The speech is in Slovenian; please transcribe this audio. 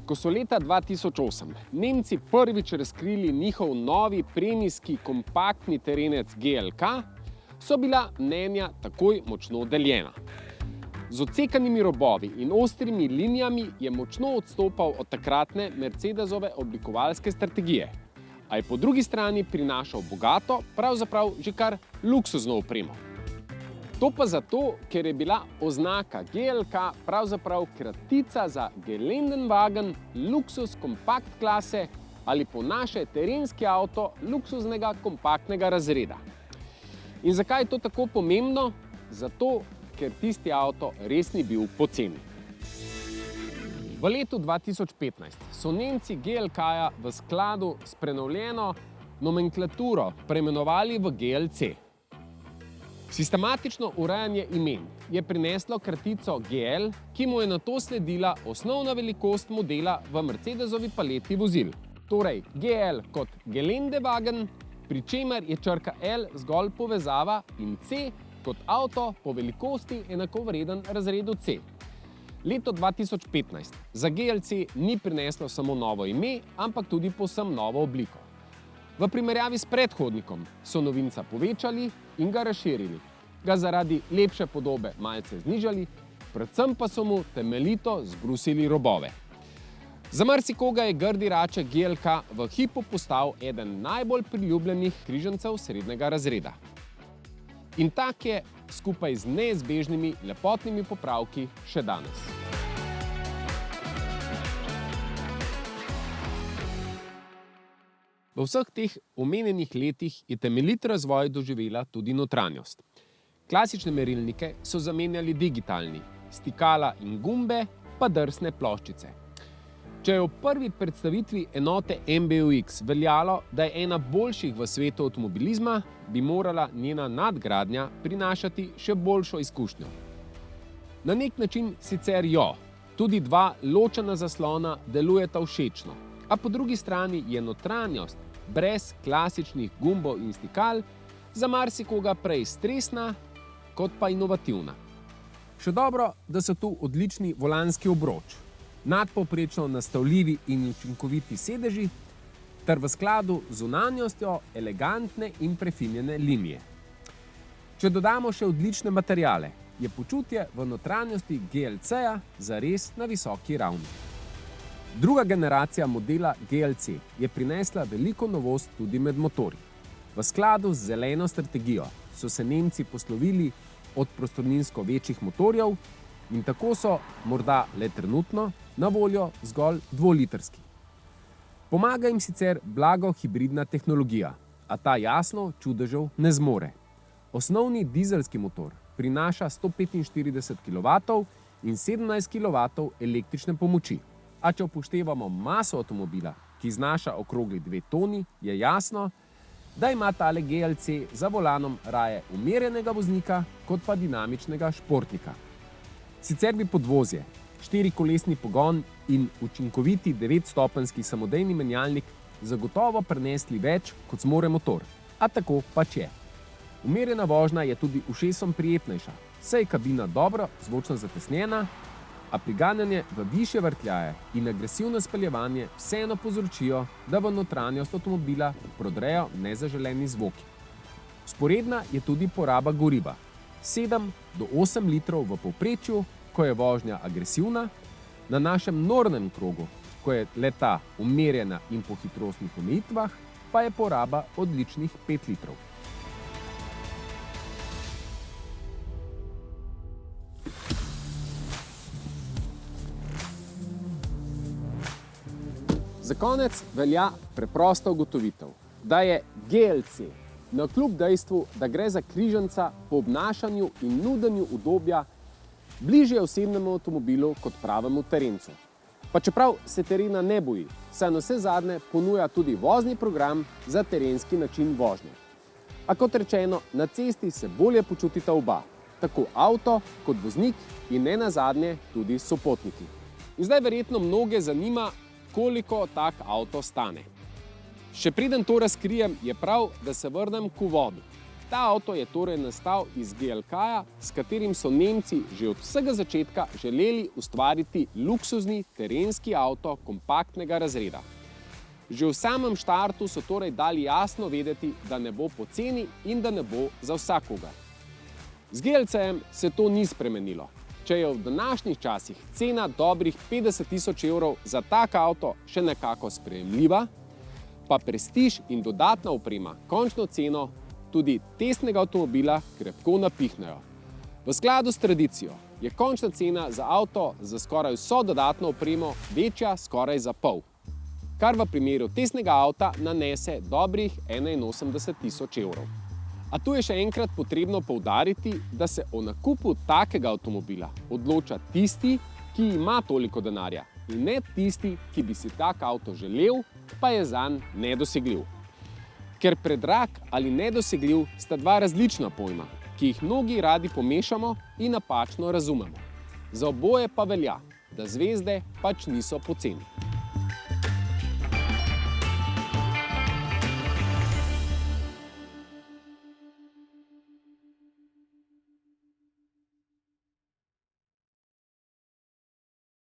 Ko so leta 2008 Nemci prvič razkrili njihov novi premijski kompaktni terenec GLK, so bila mnenja takoj močno deljena. Z odsekanimi robovi in ostrimi linijami je močno odstopal od takratne Mercedesove oblikovalske strategije, a je po drugi strani prinašal bogato, pravzaprav že kar luksuzno opremo. To pa zato, ker je bila oznaka GLK pravzaprav kratica za Geländenwagen luksuz kompakt klase ali po naše terenski avto luksuznega kompaktnega razreda. In zakaj je to tako pomembno? Zato, ker tisti avto res ni bil poceni. V letu 2015 so Nemci GLK-ja v skladu s prenovljeno nomenklaturo preimenovali v GLC. Sistematično urejanje imen je prineslo kratico GL, ki mu je nato sledila osnovna velikost modela v Mercedesovi paleti vozil. Torej GL kot Geländewagen, pri čemer je črka L zgolj povezava in C kot avto po velikosti enakovreden razredu C. Leto 2015 za GLC ni prineslo samo novo ime, ampak tudi povsem novo obliko. V primerjavi s predhodnikom so novinca povečali in ga razširili, ga zaradi lepše podobe malce znižali, predvsem pa so mu temeljito zbrusili robove. Za marsikoga je grdi raček GLK v hipu postal eden najbolj priljubljenih križancev srednjega razreda. In tak je, skupaj z neizbežnimi lepotnimi popravki, še danes. V vseh teh omenjenih letih je temeljit razvoj doživela tudi notranjost. Klasične merilnike so zamenjali digitalni, stikala in gumbe pa drsne ploščice. Če je v prvi predstavitvi enote MBUX veljalo, da je ena boljših v svetu avtomobilizma, bi morala njena nadgradnja prinašati še boljšo izkušnjo. Na nek način sicer jo, tudi dva ločena zaslona delujeta všečno, a po drugi strani je notranjost brez klasičnih gumbov in stikal za marsikoga prej stresna kot pa inovativna. Še dobro, da so tu odlični volanski obroč, nadpovprečno nastavljivi in učinkoviti sedeži ter v skladu z zunanjostjo elegantne in prefinjene linije. Če dodamo še odlične materiale, je počutje v notranjosti GLC-ja zares na visoki ravni. Druga generacija modela GLC je prinesla veliko novost tudi med motorji. V skladu z zeleno strategijo so se Nemci poslovili od prostorninsko večjih motorjev in tako so, morda le trenutno, na voljo zgolj dvolitrski. Pomaga jim sicer blago hibridna tehnologija, a ta jasno čudežev ne zmore. Osnovni dizelski motor prinaša 145 kW in 17 kW električne pomoči. A če upoštevamo maso avtomobila, ki znaša okrogli 2 toni, je jasno, da ima tale GLC za volanom raje umirjenega voznika kot pa dinamičnega športnika. Sicer bi podvozje, 4-kolesni pogon in učinkoviti 9-stopenjski samodejni menjalnik zagotovo prenesli več, kot zmore motor, a tako pač je. Umirjena vožnja je tudi ušesom prijetnejša, saj je kabina dobro zvočno zatesnjena, a priganjanje v višje vrtljaje in agresivno speljevanje vseeno povzročijo, da v notranjost avtomobila prodrejo nezaželeni zvoki. Vzporedna je tudi poraba goriva. 7 do 8 litrov v povprečju, ko je vožnja agresivna, na našem nornem krogu, ko je le-ta umirjena in po hitrostnih omejitvah, pa je poraba odličnih 5 litrov. Za konec velja preprosta ugotovitev, da je GLC navkljub dejstvu, da gre za križanca po obnašanju in nudenju udobja, bližje osebnemu avtomobilu kot pravemu terencu. Pa čeprav se terena ne boji, saj navsezadnje ponuja tudi vozni program za terenski način vožnje. A kot rečeno, na cesti se bolje počutita oba, tako avto kot voznik in nenazadnje tudi sopotniki. In zdaj verjetno mnoge zanima, koliko tak avto stane. Še preden to razkrijem, je prav, da se vrnem k uvodu. Ta avto je torej nastal iz GLK-ja, s katerim so Nemci že od vsega začetka želeli ustvariti luksuzni terenski avto kompaktnega razreda. Že v samem štartu so torej dali jasno vedeti, da ne bo poceni in da ne bo za vsakogar. Z GLC-jem se to ni spremenilo. Če je v današnjih časih cena dobrih 50 000 evrov za tak avto še nekako sprejemljiva, pa prestiž in dodatna oprema končno ceno tudi testnega avtomobila krepko napihnejo. V skladu s tradicijo je končna cena za avto za skoraj vso dodatno opremo večja skoraj za pol, kar v primeru testnega avta nanese dobrih 81 000 evrov. A tu je še enkrat potrebno poudariti, da se o nakupu takega avtomobila odloča tisti, ki ima toliko denarja, in ne tisti, ki bi si tak avto želel, pa je zanj nedosegljiv. Ker predrag ali nedosegljiv sta dva različna pojma, ki jih mnogi radi pomešamo in napačno razumemo. Za oboje pa velja, da zvezde pač niso poceni.